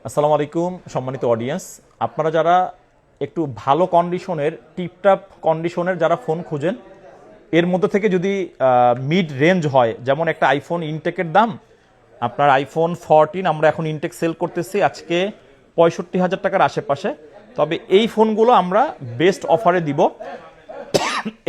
আসসালামু আলাইকুম সম্মানিত অডিয়েন্স, আপনারা যারা একটু ভালো কন্ডিশনের টিপটাপ কন্ডিশনের যারা ফোন খুঁজেন, এর মধ্যে থেকে যদি মিড রেঞ্জ হয়, যেমন একটা আইফোন ইনটেকের দাম আপনার আইফোন 14 আমরা এখন ইনটেক সেল করতেছি আজকে 65,000 টাকার আশেপাশে। তবে এই ফোনগুলো আমরা বেস্ট অফারে দিব।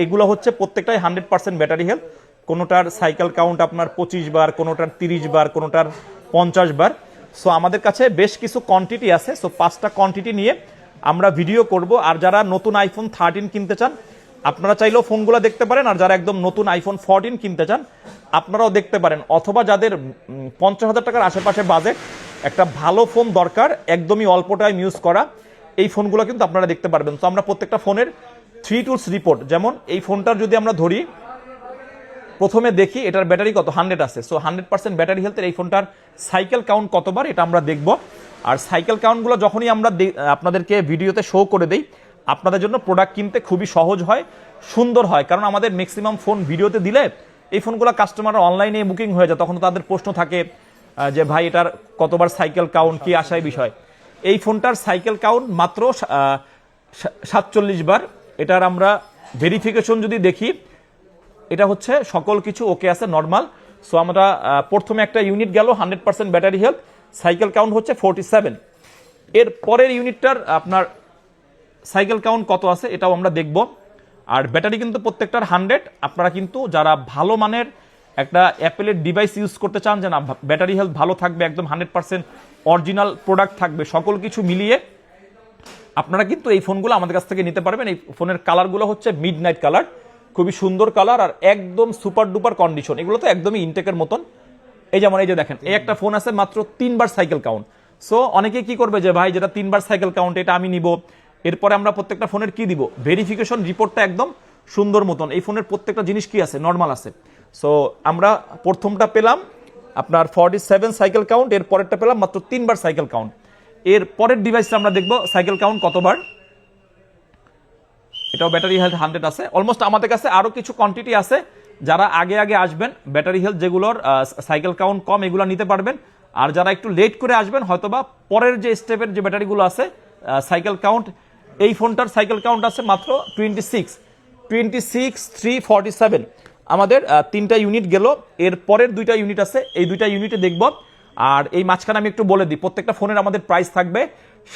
এগুলো হচ্ছে প্রত্যেকটাই 100% ব্যাটারি হেলথ, কোনোটার সাইকেল কাউন্ট আপনার 25 বার, কোনোটার 30 বার, কোনোটার 50 বার। সো আমাদের কাছে বেশ কিছু কোয়ান্টিটি আছে, সো 5টা কোয়ান্টিটি নিয়ে আমরা ভিডিও করব। আর যারা নতুন আইফোন 13 কিনতে চান আপনারা চাইলেও ফোনগুলো দেখতে পারেন, আর যারা একদম নতুন আইফোন 14 কিনতে চান আপনারাও দেখতে পারেন, অথবা যাদের 50,000 টাকার আশেপাশে বাজেট, একটা ভালো ফোন দরকার একদমই অল্প টাইম ইউজ করা, এই ফোনগুলো কিন্তু আপনারা দেখতে পারবেন। তো আমরা প্রত্যেকটা ফোনের 3 টুলস রিপোর্ট, যেমন এই ফোনটার যদি আমরা ধরি, প্রথমে দেখি এটার ব্যাটারি কত, 100 আছে। সো 100% ব্যাটারি হেলথের এই ফোনটার সাইকেল কাউন্ট কতবার এটা আমরা দেখব। আর সাইকেল কাউন্টগুলো যখনই আমরা আপনাদেরকে ভিডিওতে শো করে দেই, আপনাদের জন্য প্রোডাক্ট কিনতে খুবই সহজ হয়, সুন্দর হয়। কারণ আমাদের ম্যাক্সিমাম ফোন ভিডিওতে দিলে এই ফোনগুলো কাস্টমাররা অনলাইনে বুকিং হয়ে যায়, তখন তাদের প্রশ্ন থাকে যে ভাই এটার কতবার সাইকেল কাউন্ট, কি আশায় বিষয়। এই ফোনটার সাইকেল কাউন্ট মাত্র 47 বার। এটার আমরা ভেরিফিকেশন যদি দেখি, এটা হচ্ছে সকল কিছু ওকে আছে, নর্মাল। সো আমরা প্রথমে একটা ইউনিট গেল 100% ব্যাটারি হেলথ, সাইকেল কাউন্ট হচ্ছে 47। এর পরের ইউনিটটার আপনার সাইকেল কাউন্ট কত আছে এটাও আমরা দেখব। আর ব্যাটারি কিন্তু প্রত্যেকটার 100। আপনারা কিন্তু যারা ভালো মানের একটা অ্যাপেলের ডিভাইস ইউজ করতে চান, যে না ব্যাটারি হেলথ ভালো থাকবে, একদম 100% অরিজিনাল প্রোডাক্ট থাকবে, সকল কিছু মিলিয়ে আপনারা কিন্তু এই ফোনগুলো আমাদের কাছ থেকে নিতে পারবেন। এই ফোনের কালারগুলো হচ্ছে মিড নাইট কালার, খুবই সুন্দর কালার, আর একদম সুপার ডুপার কন্ডিশন। এগুলো তো একদমই ইনটেকের মতন। এই যেমন এই যে দেখেন, এই একটা ফোন আছে মাত্র 3 বার সাইকেল কাউন্ট। সো অনেকে কি করবে যে ভাই যেটা 3 বার সাইকেল কাউন্ট এটা আমি নিব। এরপরে আমরা প্রত্যেকটা ফোনের কি দিব, ভেরিফিকেশন রিপোর্টটা একদম সুন্দর মতন। এই ফোনের প্রত্যেকটা জিনিস কি আছে, নর্মাল আছে। সো আমরা প্রথমটা পেলাম আপনার 47 সাইকেল কাউন্ট, এর পরেরটা পেলাম মাত্র 3 বার সাইকেল কাউন্ট। এর পরের ডিভাইসটা আমরা দেখব সাইকেল কাউন্ট কতবার, এটাও ব্যাটারি হেলথ 100 আছে। অলমোস্ট আমাদের কাছে আরো কিছু কোয়ান্টিটি আছে, যারা আগে আগে আসবেন ব্যাটারি হেলথ যেগুলোর সাইকেল কাউন্ট কম এগুলো নিতে পারবেন। আর যারা একটু লেট করে আসবেন, হয়তোবা পরের যে স্টেপের যে ব্যাটারিগুলো আছে সাইকেল কাউন্ট, এই ফোনটার সাইকেল কাউন্ট আছে মাত্র 26, 347। আমাদের 3টা ইউনিট গেল, এর পরের 2টা ইউনিট আছে, এই 2টা ইউনিটে দেখব। আর এই মাঝখানে আমি একটু বলে দিই, প্রত্যেকটা ফোনের আমাদের প্রাইস থাকবে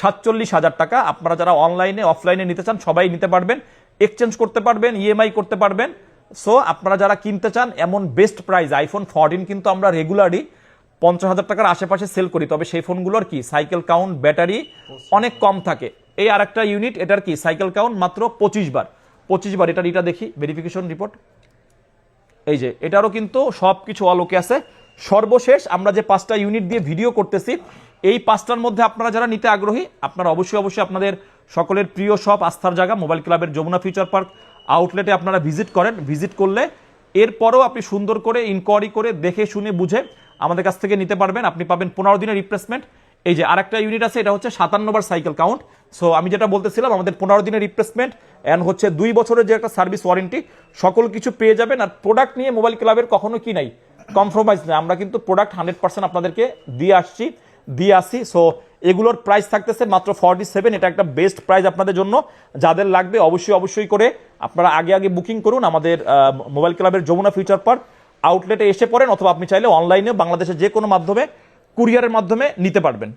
47,000 টাকা। আপনারা যারা অনলাইনে অফলাইনে নিতে চান সবাই নিতে পারবেন, এক্সচেঞ্জ করতে পারবেন, ইএমআই করতে পারবেন। সো আপনারা যারা কিনতে চান, এমন বেস্ট প্রাইস আইফোন 14 কিন্তু আমরা রেগুলারই 50,000 টাকার আশেপাশে সেল করি। তবে সেই ফোনগুলোর কি সাইকেল কাউন্ট ব্যাটারি অনেক কম থাকে। এই আরেকটা ইউনিট, এটার কি সাইকেল কাউন্ট মাত্র 25 বার। এটা দেখি ভেরিফিকেশন রিপোর্ট, এই যে এটারও কিন্তু সব কিছু অলোকে আছে। সর্বশেষ আমরা যে 5টা ইউনিট দিয়ে ভিডিও করতেছি, এই 5টার মধ্যে আপনারা যারা নিতে আগ্রহী, আপনারা অবশ্যই আপনাদের সকলের প্রিয় শপ, আস্থার জায়গা মোবাইল ক্লাবের যমুনা ফিউচার পার্ক আউটলেটে আপনারা ভিজিট করেন। ভিজিট করলে এরপরও আপনি সুন্দর করে ইনকোয়ারি করে দেখে শুনে বুঝে আমাদের কাছ থেকে নিতে পারবেন। আপনি পাবেন 15 দিনের রিপ্লেসমেন্ট। এই যে আরেকটা ইউনিট আছে, এটা হচ্ছে 57 বার সাইকেল কাউন্ট। সো আমি যেটা বলতেছিলাম, আমাদের 15 দিনের রিপ্লেসমেন্ট অ্যান্ড হচ্ছে 2 বছরের যে একটা সার্ভিস ওয়ারেন্টি, সকল কিছু পেয়ে যাবেন। আর প্রোডাক্ট নিয়ে মোবাইল ক্লাবের কখনো কি নাই, কম্প্রোমাইজ নেই। আমরা কিন্তু প্রোডাক্ট 100% আপনাদেরকে দিয়ে আসি। সো এগুলোর প্রাইস থাকতেছে মাত্র 47। এটা একটা বেস্ট প্রাইস আপনাদের জন্য। যাদের লাগবে অবশ্যই করে আপনারা আগে বুকিং করুন। আমাদের মোবাইল ক্লাবের যমুনা ফিউচার পার্ক আউটলেটে এসে পড়েন, অথবা আপনি চাইলে অনলাইনে বাংলাদেশের যে কোনো মাধ্যমে কুরিয়ারের মাধ্যমে নিতে পারবেন।